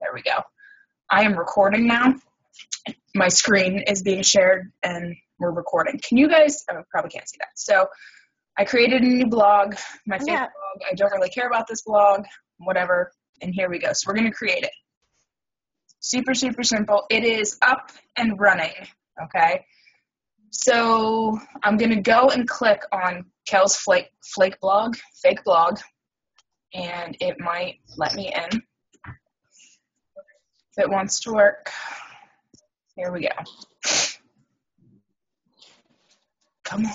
There we go. I am recording now. My screen is being shared and we're recording. Can you guys, probably can't see that. So I created a new blog, my favorite blog. I don't really care about this blog, whatever. And here we go. So we're going to create it. Super, super simple. It is up and running, okay? So I'm going to go and click on Kel's fake blog, and it might let me in if it wants to work. Here we go. Come on.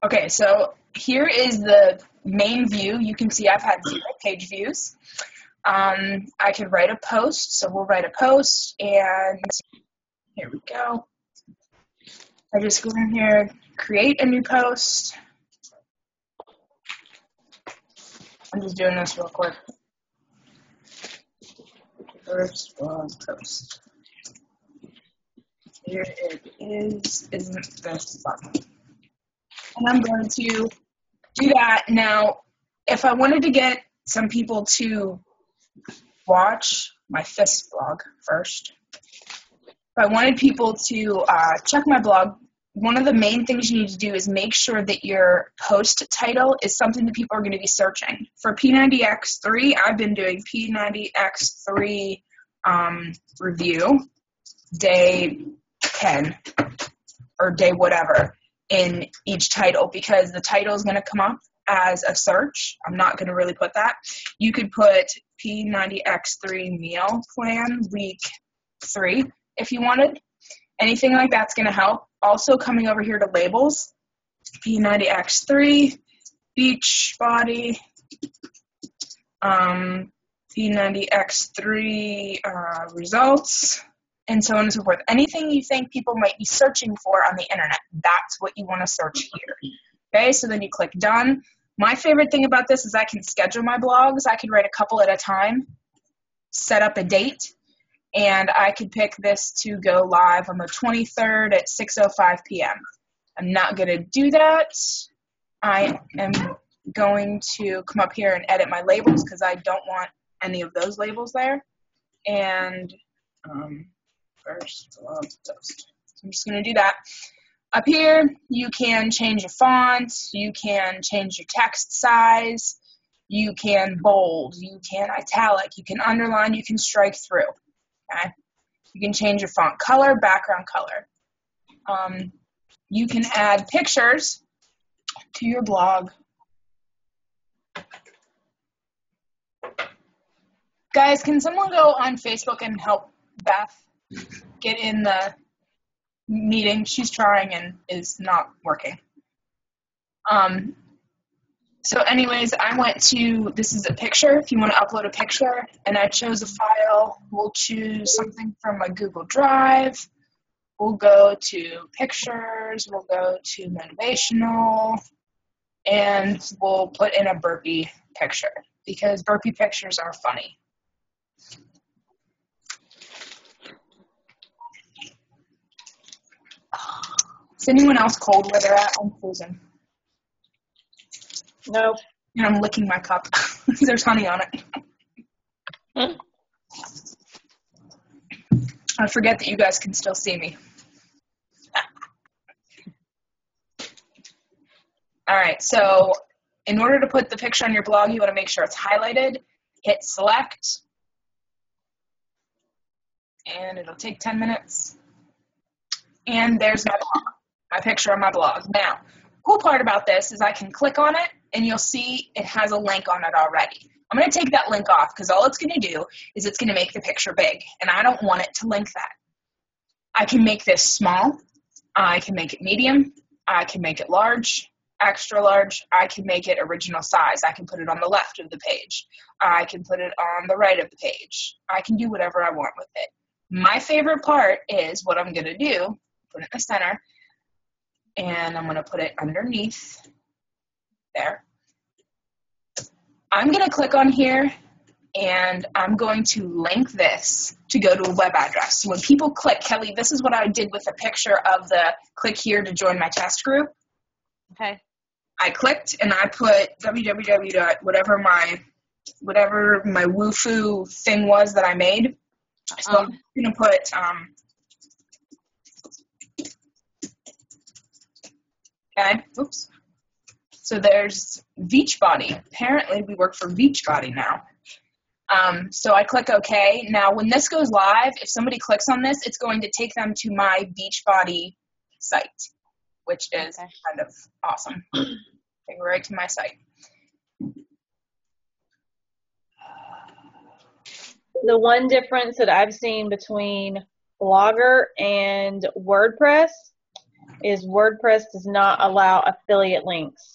Okay, so here is the main view. You can see I've had 0 page views. I could write a post, so we'll write a post, and here we go. I just go in here, create a new post. I'm just doing this real quick. First blog post. Here it is, isn't this fun? And I'm going to do that. Now, if I wanted to get some people to watch my FIST blog first, if I wanted people to check my blog, one of the main things you need to do is make sure that your post title is something that people are going to be searching. For P90X3, I've been doing P90X3 review, day 10, or day whatever, in each title, because the title is going to come up as a search. I'm not going to really put that. You could put P90X3 meal plan week 3 if you wanted. Anything like that's going to help. Also coming over here to labels, P90X3, beach body, P90X3 results, and so on and so forth. Anything you think people might be searching for on the internet, that's what you want to search here. Okay, so then you click done. My favorite thing about this is I can schedule my blogs. I can write a couple at a time, set up a date, and I could pick this to go live on the 23rd at 6:05 p.m. I'm not going to do that. I am going to come up here and edit my labels because I don't want any of those labels there. And first blog post. So I'm just going to do that. Up here, you can change your font. You can change your text size. You can bold. You can italic. You can underline. You can strike through. Okay? You can change your font color, background color. You can add pictures to your blog. Guys, can someone go on Facebook and help Beth get in the meeting? She's trying and is not working. So anyways, I went to, this is a picture, if you want to upload a picture, and I chose a file. We'll choose something from my Google Drive. We'll go to pictures, we'll go to motivational, and we'll put in a burpee picture because burpee pictures are funny. Is anyone else cold where they're at? I'm freezing. No. And I'm licking my cup. There's honey on it. I forget that you guys can still see me. All right, so in order to put the picture on your blog, you want to make sure it's highlighted. Hit select. And it'll take 10 minutes. And there's my blog, my picture on my blog. Now, cool part about this is I can click on it, and you'll see it has a link on it already. I'm going to take that link off because all it's going to do is it's going to make the picture big, and I don't want it to link that. I can make this small. I can make it medium. I can make it large, extra large. I can make it original size. I can put it on the left of the page. I can put it on the right of the page. I can do whatever I want with it. My favorite part is what I'm going to do, put it in the center, and I'm going to put it underneath there. I'm going to click on here and I'm going to link this to go to a web address. So when people click, Kelly, this is what I did with a picture of the click here to join my test group. Okay. I clicked and I put www. whatever my woofu thing was that I made. So I'm going to put okay, oops. So there's Beachbody. Apparently we work for Beachbody now. So I click OK. Now when this goes live, if somebody clicks on this, it's going to take them to my Beachbody site, which is kind of awesome. Take right to my site. The one difference that I've seen between Blogger and WordPress is WordPress does not allow affiliate links.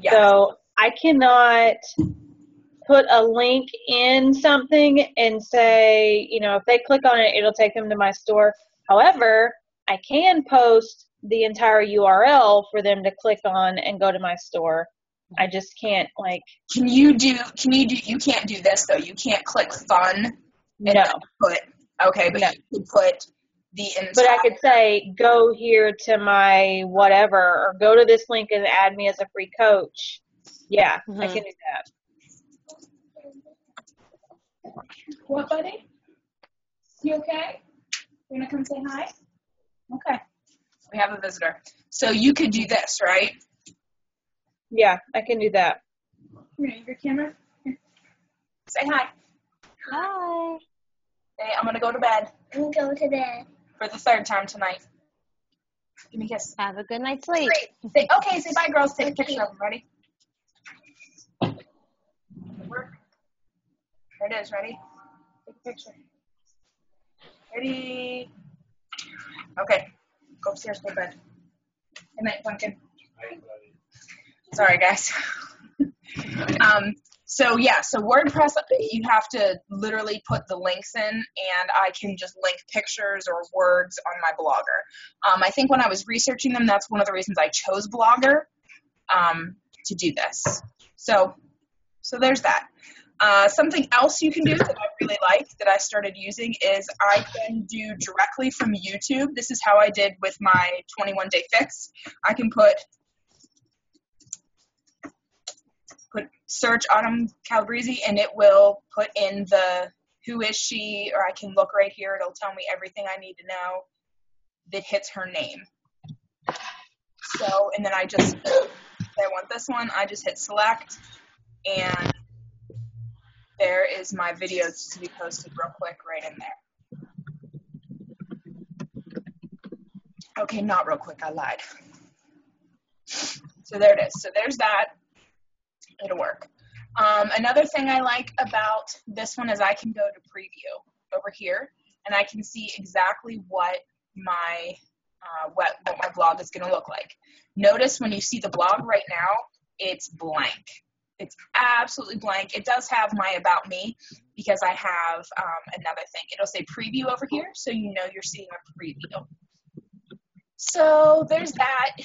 Yes. So I cannot put a link in something and say, you know, if they click on it, it'll take them to my store. However, I can post the entire URL for them to click on and go to my store. I just can't, like... you can't do this, though. You can't click fun and then put, okay, but you could put the entire... But I could say, go here to my whatever, or go to this link and add me as a free coach. Yeah, I can do that. What, buddy? You okay? You want to come say hi? Okay. We have a visitor. So you could do this, right? Yeah, I can do that. Here, your camera. Here. Say hi. Hi. Hey, I'm going to go to bed. I'm going to go to bed. For the third time tonight. Give me a kiss. Have a good night's sleep. Say bye, girls. Take a picture of them. Ready? Work. There it is. Ready? Take a picture. Ready? Okay. Go upstairs, go to bed. Good night, Pumpkin. Sorry, guys. So WordPress, you have to literally put the links in, and I can just link pictures or words on my Blogger. I think when I was researching them, that's one of the reasons I chose Blogger to do this. So there's that. Something else you can do that I really like that I started using is I can do directly from YouTube. This is how I did with my 21-day fix. I can put search Autumn Calabrese, and it will put in the who is she, or I can look right here. It'll tell me everything I need to know that hits her name. So, and then I want this one, I just hit select, and there is my video to be posted real quick right in there. Okay, not real quick, I lied. So there it is. So there's that. It'll work. Another thing I like about this one is I can go to preview over here, and I can see exactly what my blog is going to look like. Notice when you see the blog right now, it's blank. It's absolutely blank. It does have my About Me because I have another thing. It'll say preview over here, so you know you're seeing a preview. So there's that.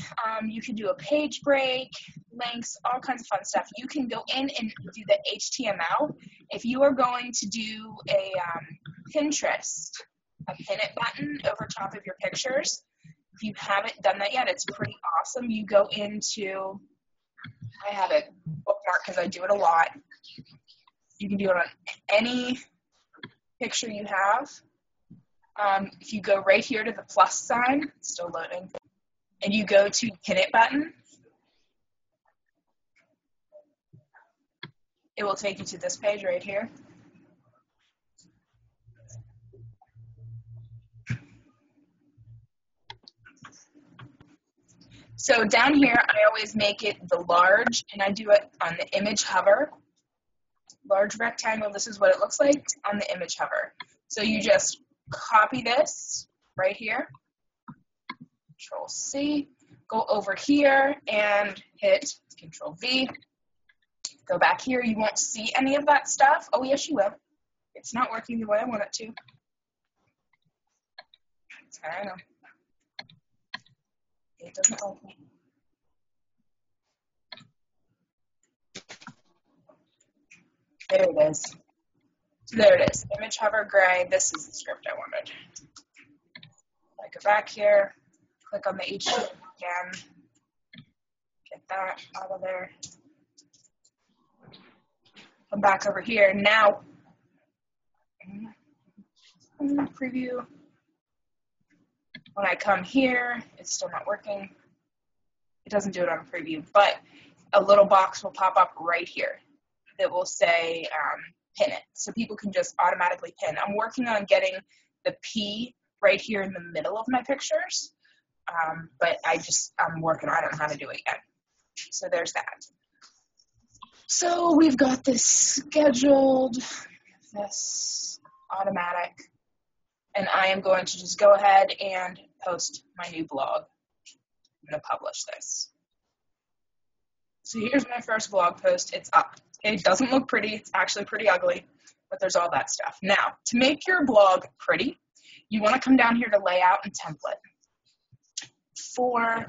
You can do a page break, links, all kinds of fun stuff. You can go in and do the HTML. If you are going to do a Pinterest, a pin it button over top of your pictures, if you haven't done that yet, it's pretty awesome. You go into, I have it bookmarked because I do it a lot. You can do it on any picture you have. If you go right here to the plus sign, it's still loading, and you go to pin it button, it will take you to this page right here. So down here, I always make it the large, and I do it on the image hover. Large rectangle, this is what it looks like on the image hover. So you just copy this right here, Control C, go over here and hit Control V. Go back here, you won't see any of that stuff. Oh, yes, you will. It's not working the way I want it to. I know. It doesn't open. There it is. So there it is, image hover gray. This is the script I wanted. I go back here, click on the HTML again, get that out of there. Come back over here. Now, preview. When I come here, it's still not working. It doesn't do it on preview, but a little box will pop up right here that will say pin it. So people can just automatically pin. I'm working on getting the P right here in the middle of my pictures, but I'm working on it. I don't know how to do it yet. So there's that. So we've got this scheduled, this automatic, and I am going to just go ahead and post my new blog. I'm going to publish this. So here's my first blog post. It's up. It doesn't look pretty. It's actually pretty ugly, but there's all that stuff. Now, to make your blog pretty, you want to come down here to Layout and Template. For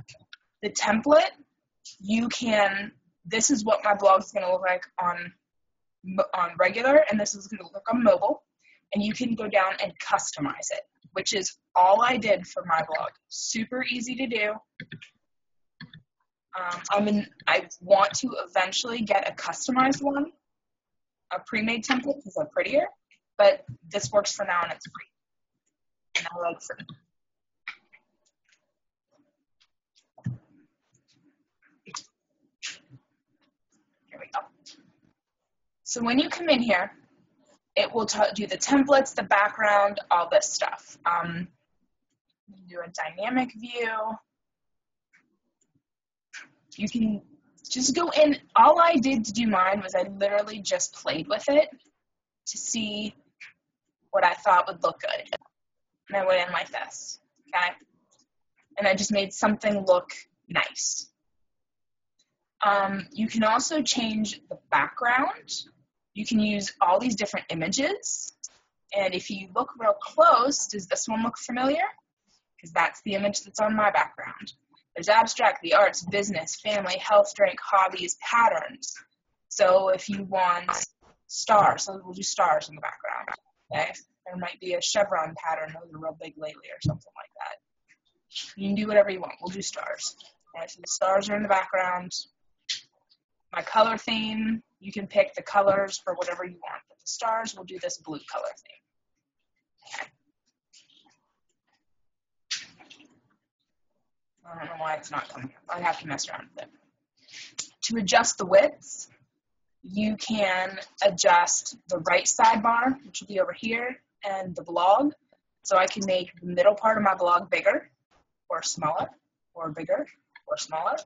the template, this is what my blog is going to look like on regular, and this is going to look on mobile, and you can go down and customize it, which is all I did for my blog. Super easy to do. I want to eventually get a customized one, a pre-made template, because they're prettier, but this works for now and it's free. And I like free. Here we go. So when you come in here, it will do the templates, the background, all this stuff. Do a dynamic view. You can just go in. All I did to do mine was I literally just played with it to see what I thought would look good. And I went in like this, okay? And I just made something look nice. You can also change the background. You can use all these different images. And if you look real close, does this one look familiar? Because that's the image that's on my background. There's abstract, the arts, business, family, health, drink, hobbies, patterns. So if you want stars, so we'll do stars in the background. Okay? There might be a chevron pattern. Those are real big lately or something like that. You can do whatever you want. We'll do stars. Okay, so the stars are in the background. My color theme, you can pick the colors for whatever you want. But the stars, we'll do this blue color theme. Okay. I don't know why it's not coming up. I have to mess around with it. To adjust the widths, you can adjust the right sidebar, which will be over here, and the blog. So I can make the middle part of my blog bigger or smaller, or bigger or smaller.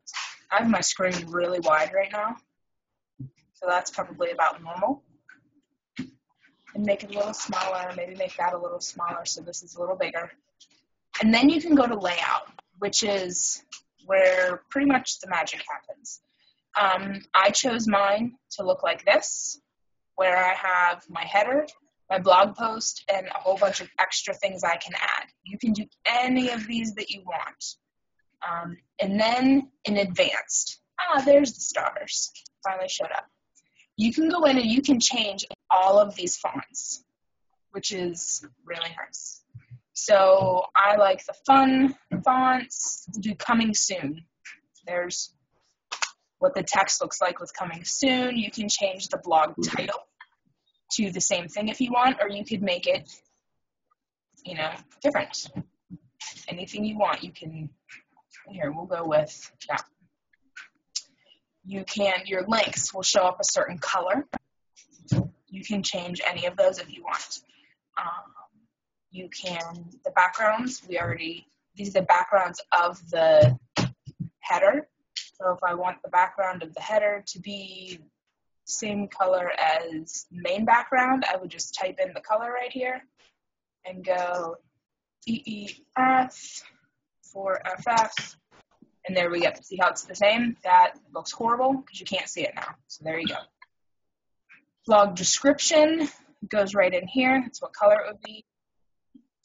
I have my screen really wide right now, so that's probably about normal. And make it a little smaller, maybe make that a little smaller so this is a little bigger. And then you can go to layout, which is where pretty much the magic happens. I chose mine to look like this, where I have my header, my blog post, and a whole bunch of extra things I can add. You can do any of these that you want. And then in advanced, there's the stars, finally showed up. You can go in and you can change all of these fonts, which is really nice. So I like the fun fonts. We'll do coming soon. There's what the text looks like with coming soon. You can change the blog title to the same thing if you want, or you could make it, different. Anything you want, you can. Here, we'll go with that. Your links will show up a certain color. You can change any of those if you want. The backgrounds, these are the backgrounds of the header. So if I want the background of the header to be same color as main background, I would just type in the color right here and go EEF for FF. And there we go. See how it's the same? That looks horrible because you can't see it now. So there you go. Blog description goes right in here. That's what color it would be.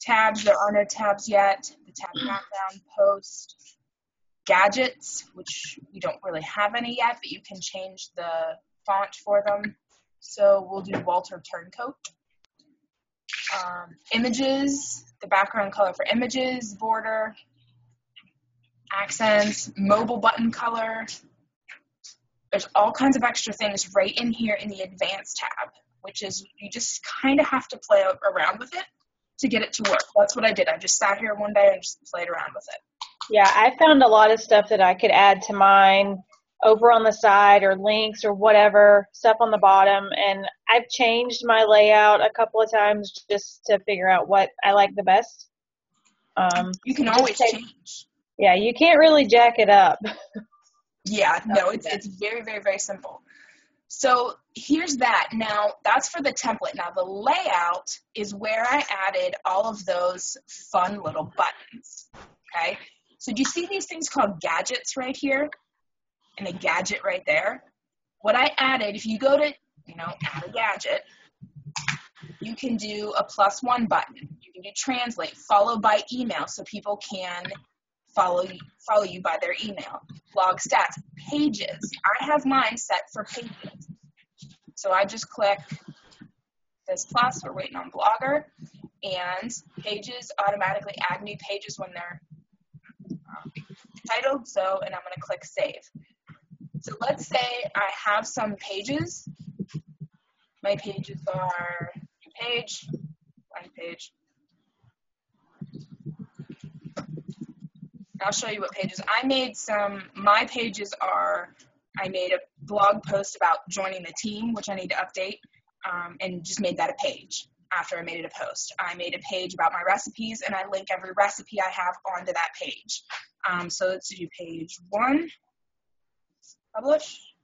Tabs, there are no tabs yet. The tab background, post, gadgets, which we don't really have any yet, but you can change the font for them. So we'll do Walter Turncoat. Images, the background color for images, border, accents, mobile button color. There's all kinds of extra things right in here in the advanced tab, which is you just kind of have to play around with it to get it to work. That's what I did. I just sat here one day and just played around with it. Yeah, I found a lot of stuff that I could add to mine over on the side, or links or whatever, stuff on the bottom. And I've changed my layout a couple of times just to figure out what I like the best. You can always change. Yeah, you can't really jack it up. Yeah, no, it's very, very, very simple. So here's that. Now, that's for the template. Now, the layout is where I added all of those fun little buttons, okay? So do you see these things called gadgets right here? And a gadget right there? What I added, if you go to, add a gadget, you can do a +1 button. You can do translate, followed by email, so people can follow you by their email. Blog stats, pages. I have mine set for pages. So I just click this plus, we're waiting on Blogger, and pages automatically add new pages when they're titled, and I'm going to click save. So let's say I have some pages. My pages are page, blank page. I'll show you what pages. My pages are, I made a blog post about joining the team, which I need to update, and just made that a page after I made it a post. I made a page about my recipes, and I link every recipe I have onto that page. So let's do page 1, publish,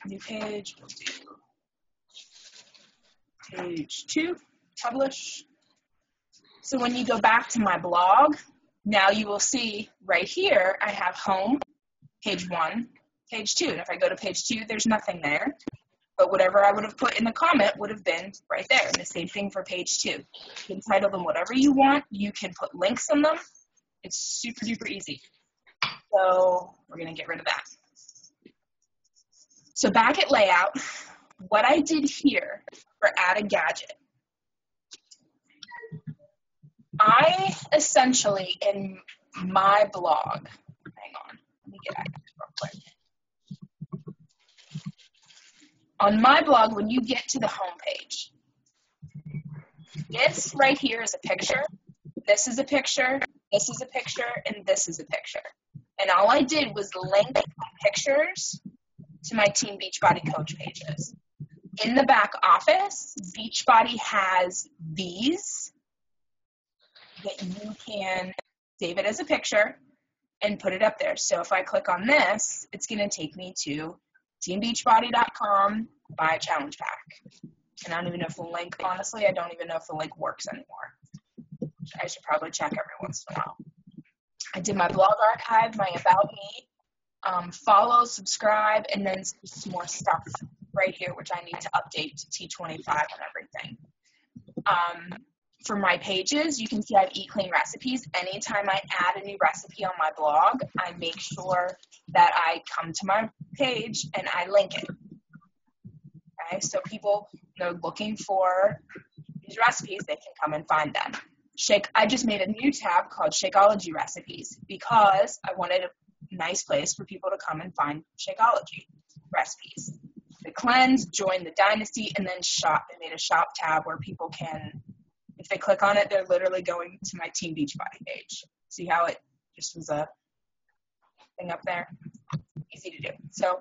new page, we'll do page 2, publish. So when you go back to my blog, now you will see right here, I have home, page 1, page 2. And if I go to page 2, there's nothing there. But whatever I would have put in the comment would have been right there. And the same thing for page 2. You can title them whatever you want. You can put links in them. It's super duper easy. So we're going to get rid of that. So back at layout, what I did here for add a gadget, I essentially, in my blog, hang on, let me get out of this real quick. On my blog, when you get to the home page, this right here is a picture, this is a picture, this is a picture, and this is a picture. And all I did was link my pictures to my Team Beachbody Coach pages. In the back office, Beachbody has these that you can save it as a picture and put it up there. So if I click on this, it's going to take me to teambeachbody.com, buy a challenge pack. And I don't even know if the link, honestly, I don't even know if the link works anymore. I should probably check every once in a while. I did my blog archive, my about me, follow, subscribe, and then some more stuff right here, which I need to update to T25 and everything. For my pages, you can see I have Eat Clean recipes. Anytime I add a new recipe on my blog, I make sure that I come to my page and I link it. Okay, so people, they're looking for these recipes, they can come and find them. I just made a new tab called Shakeology Recipes because I wanted a nice place for people to come and find Shakeology recipes. The cleanse, join the dynasty, and then shop. I made a shop tab where people can, if they click on it, they're literally going to my Team Beachbody page. See how it just was a thing up there? Easy to do. So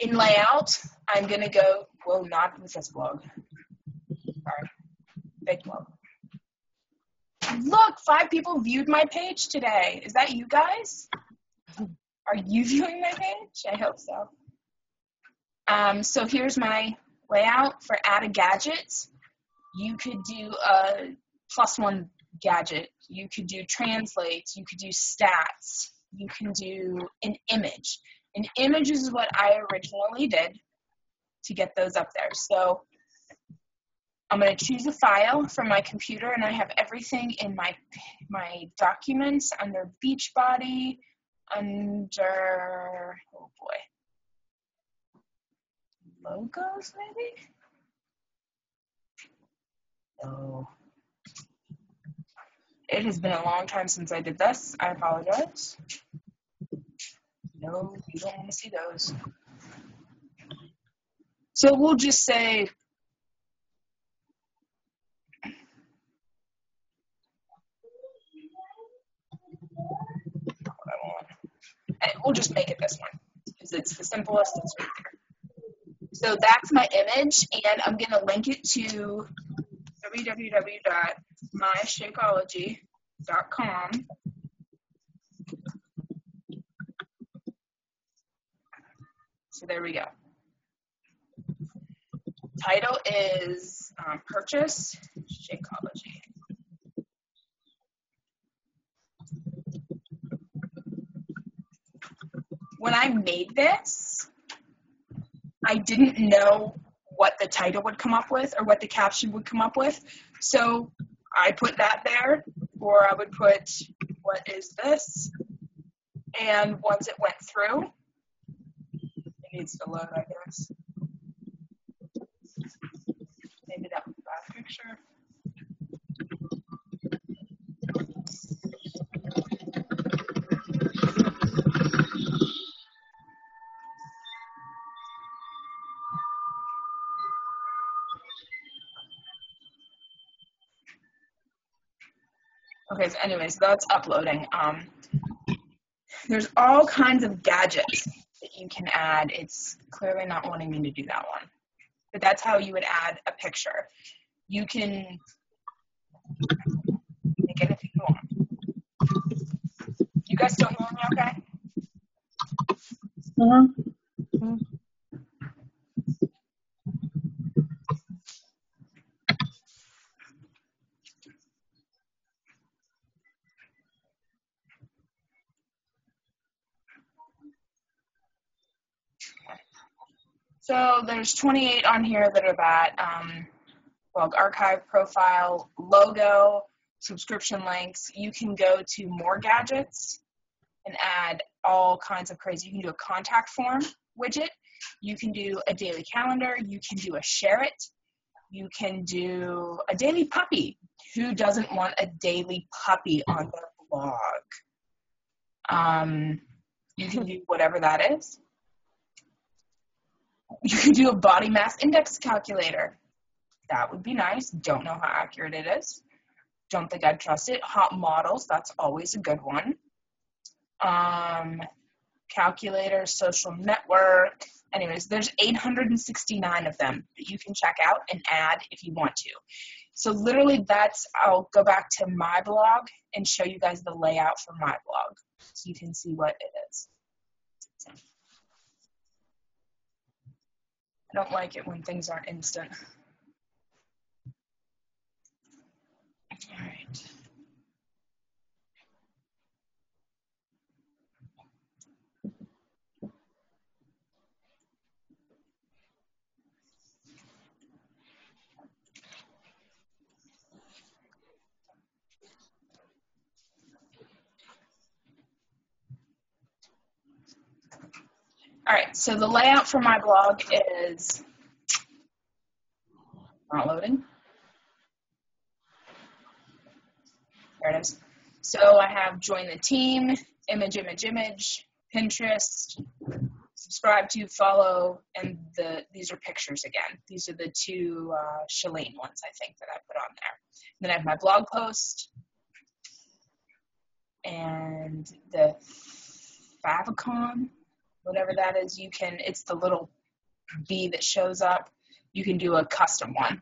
in layout, I'm going to go, well, not with this blog. Sorry, big blog. Look, 5 people viewed my page today. Is that you guys? Are you viewing my page? I hope so. So here's my layout for add a gadget. You could do a +1 gadget. You could do translate. You could do stats. You can do an image. An image is what I originally did to get those up there. So I'm going to choose a file from my computer, and I have everything in my documents under Beachbody, under, oh boy, logos maybe? So it has been a long time since I did this. I apologize. No, you don't want to see those. So we'll just say we'll just make it this one because it's the simplest. It's right there. So that's my image, and I'm going to link it to www.myshakeology.com. So there we go. Title is Purchase Shakeology. When I made this, I didn't know what the title would come up with or what the caption would come up with. So I put that there, or I would put, what is this? And once it went through, it needs to load, I guess. Maybe that was a bad picture. Okay, so anyways, that's uploading. There's all kinds of gadgets that you can add. It's clearly not wanting me to do that one. But that's how you would add a picture. You can make anything you want. You guys still hearing me okay? Mm-hmm. So there's 28 on here that are that. Blog archive, profile, logo, subscription links. You can go to more gadgets and add all kinds of crazy. You can do a contact form widget. You can do a daily calendar. You can do a share it. You can do a daily puppy. Who doesn't want a daily puppy on their blog? You can do whatever that is. You can do a body mass index calculator. That would be nice. Don't know how accurate it is. Don't think I'd trust it. Hot models, that's always a good one. Calculator, social network. Anyways, there's 869 of them that you can check out and add if you want to. So literally I'll go back to my blog and show you guys the layout for my blog so you can see what it is. I don't like it when things aren't instant. All right. All right, so the layout for my blog is not loading. There it is. So I have join the team, image, Pinterest, subscribe to, follow, and these are pictures again. These are the two chalene ones, I think, that I put on there. And then I have my blog post and the favicon, whatever that is. It's the little V that shows up. You can do a custom one.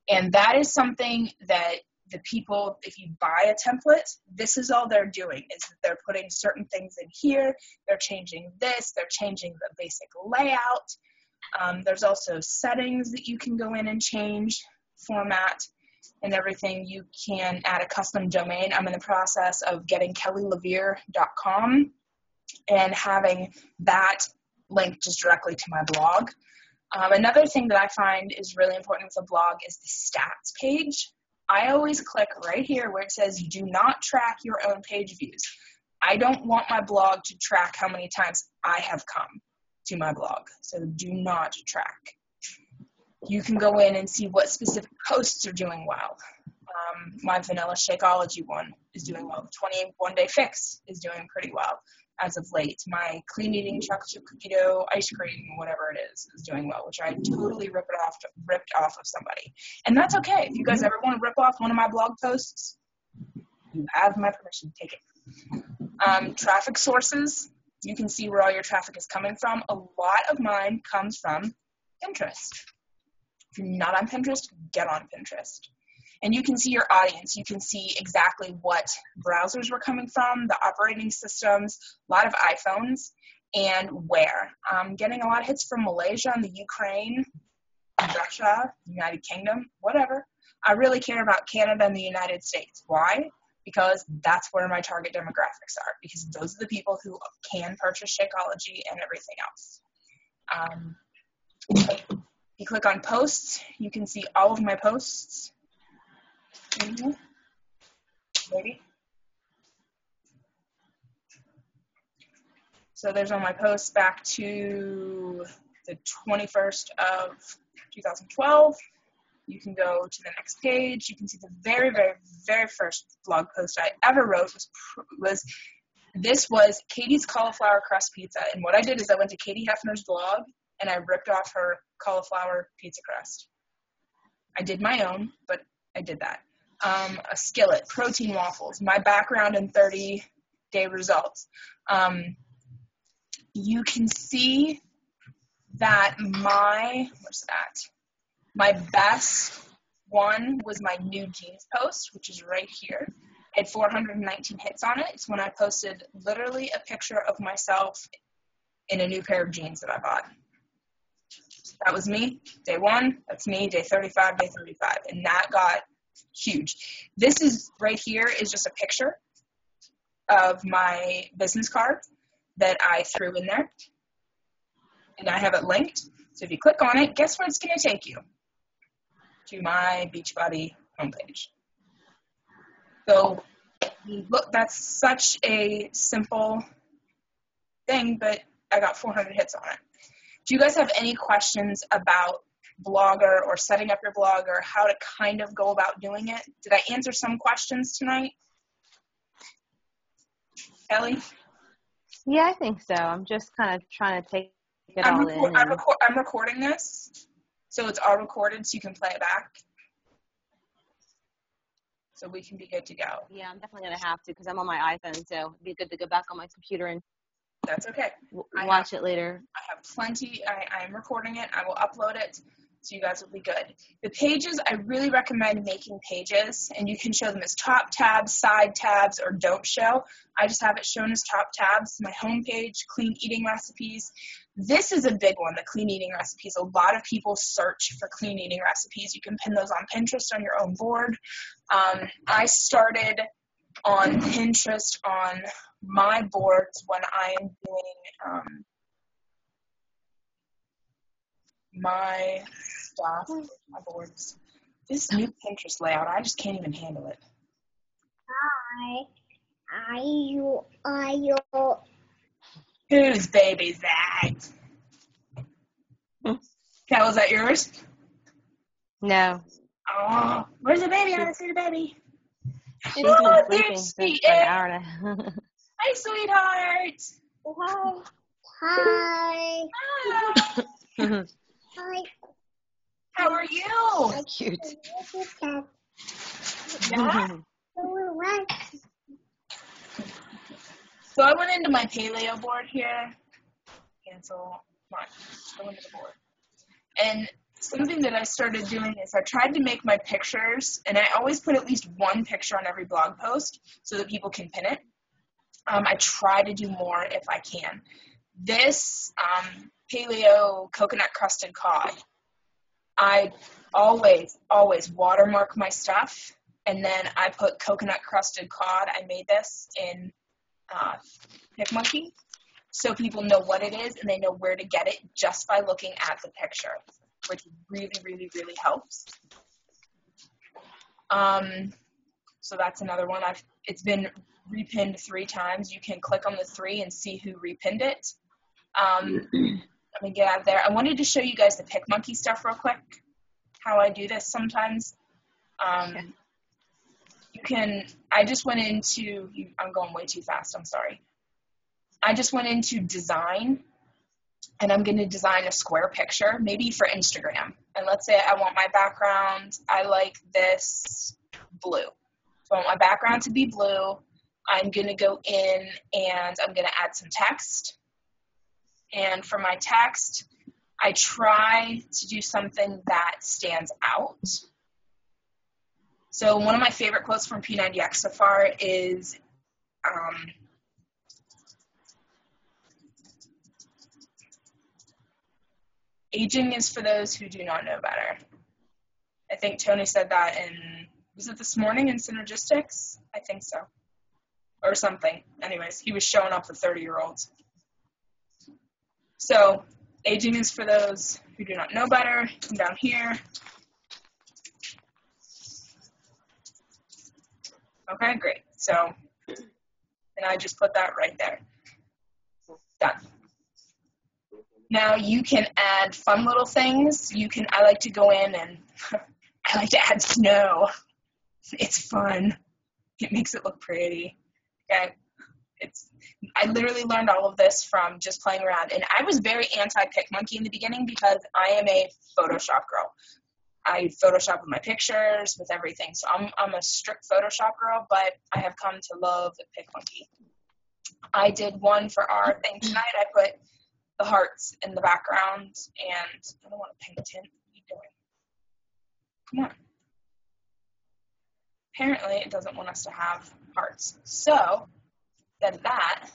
And that is something that the people, if you buy a template, this is all they're doing, is that they're putting certain things in here, they're changing this, they're changing the basic layout. There's also settings that you can go in and change, format, and everything. You can add a custom domain. I'm in the process of getting kellylevere.com and having that linked just directly to my blog. Another thing that I find is really important with a blog is the stats page. I always click right here where it says do not track your own page views. I don't want my blog to track how many times I have come to my blog. So do not track. You can go in and see what specific posts are doing well. My vanilla Shakeology one is doing well. 21 Day Fix is doing pretty well as of late. My clean eating chocolate chip cookie dough ice cream, whatever it is doing well, which I totally ripped off of somebody. And that's okay. If you guys ever want to rip off one of my blog posts, you have my permission. Take it. Traffic sources. You can see where all your traffic is coming from. A lot of mine comes from Pinterest. If you're not on Pinterest, get on Pinterest. And you can see your audience. You can see exactly what browsers we're coming from, the operating systems, a lot of iPhones, and where. I'm getting a lot of hits from Malaysia and the Ukraine, Russia, United Kingdom, whatever. I really care about Canada and the United States. Why? Because that's where my target demographics are, because those are the people who can purchase Shakeology and everything else. You click on posts, you can see all of my posts. Maybe. So there's all my posts back to the 21st of 2012. You can go to the next page. You can see the very, very, very first blog post I ever wrote was Katie's cauliflower crust pizza. And what I did is I went to Katie Hefner's blog and I ripped off her cauliflower pizza crust. I did my own, but I did that. A skillet, protein waffles, my background in 30-day results. You can see that my best one was my new jeans post, which is right here. It had 419 hits on it. It's when I posted literally a picture of myself in a new pair of jeans that I bought. That was me, day 1. That's me, day 35, day 35. And that got huge. This is right here is just a picture of my business card that I threw in there. And I have it linked. So if you click on it, guess where it's going to take you? To my Beachbody homepage. So look, that's such a simple thing, but I got 400 hits on it. Do you guys have any questions about Blogger or setting up your blog or how to kind of go about doing it? Did I answer some questions tonight? Ellie? Yeah, I think so. I'm just kind of trying to take it all in. I'm recording this, so it's all recorded so you can play it back. So we can be good to go. Yeah, I'm definitely going to have to because I'm on my iPhone, so it'd be good to go back on my computer and that's okay. Watch it later. I have plenty. I'm recording it. I will upload it, so you guys will be good. The pages, I really recommend making pages, and you can show them as top tabs, side tabs, or don't show. I just have it shown as top tabs. My homepage, clean eating recipes. This is a big one, the clean eating recipes. A lot of people search for clean eating recipes. You can pin those on Pinterest on your own board. I started on Pinterest on my boards when I am doing my stuff, my boards. This new Pinterest layout, I just can't even handle it. Hi. Whose baby's that? Cal, is that yours? No. Oh, where's the baby? I want to see the baby. She's been sleeping since an hour and a half. Hi, sweetheart. Hi. Hi. How are you? Cute. Yeah? So I went into my paleo board here. Cancel. Come on. Go into the board. And something that I started doing is I tried to make my pictures, and I always put at least one picture on every blog post so that people can pin it. I try to do more if I can. This paleo coconut crusted cod, I always watermark my stuff, and then I put coconut crusted cod. I made this in PicMonkey, so people know what it is and they know where to get it just by looking at the picture, which really, really, really helps. So that's another one. It's been repinned 3 times. You can click on the 3 and see who repinned it. Let me get out of there. I wanted to show you guys the PicMonkey stuff real quick. how I do this sometimes. I just went into, I'm going way too fast, I'm sorry. I just went into design, and I'm going to design a square picture, maybe for Instagram. And let's say I want my background, I like this blue. So I want my background to be blue. I'm going to go in and I'm going to add some text. And for my text, I try to do something that stands out. So one of my favorite quotes from P90X so far is, aging is for those who do not know better. I think Tony said that was it this morning in Synergistics? I think so. Or something. Anyways, he was showing off the 30-year-olds. So, aging is for those who do not know better. Come down here. Okay, great. So, and I just put that right there. Done. Now you can add fun little things. I like to go in and I like to add snow. It's fun. It makes it look pretty. Okay. I literally learned all of this from just playing around. And I was very anti-PicMonkey in the beginning because I am a Photoshop girl. I Photoshop with my pictures, with everything. So I'm a strict Photoshop girl, but I have come to love PicMonkey. I did one for our thing tonight. I put the hearts in the background, and I don't want a pink tint. What are you doing? Come on. Apparently, it doesn't want us to have hearts. So, then that,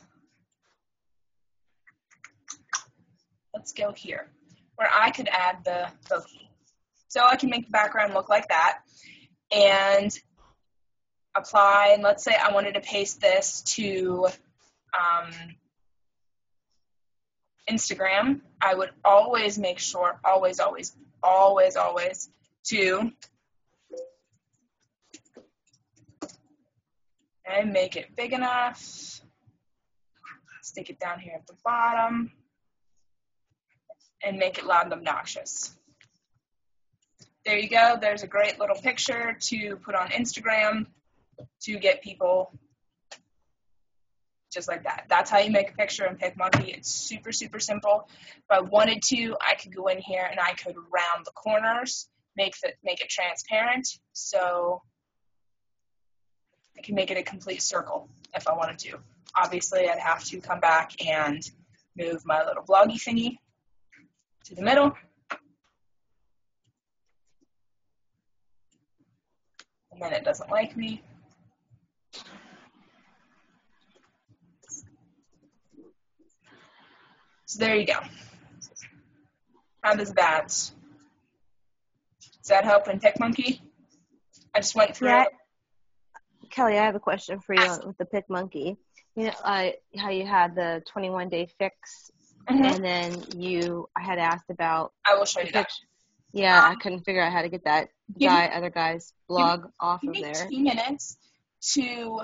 let's go here, where I could add the bogey. So I can make the background look like that, and apply, and let's say I wanted to paste this to Instagram. I would always make sure, always, to and make it big enough. Stick it down here at the bottom and make it loud and obnoxious. There you go. There's a great little picture to put on Instagram to get people just like that. That's how you make a picture in PicMonkey. It's super, super simple. If I wanted to, I could go in here and I could round the corners, make it transparent, so I can make it a complete circle if I wanted to. Obviously, I'd have to come back and move my little bloggy thingy to the middle. And then it doesn't like me. So there you go. How does that help in PicMonkey? I just went through. Yeah. Kelly, I have a question for you with the PicMonkey. You know, how you had the 21-day fix, and then I had asked about. I will show you that. Yeah, I couldn't figure out how to get that other guy's blog off of there. 2 minutes to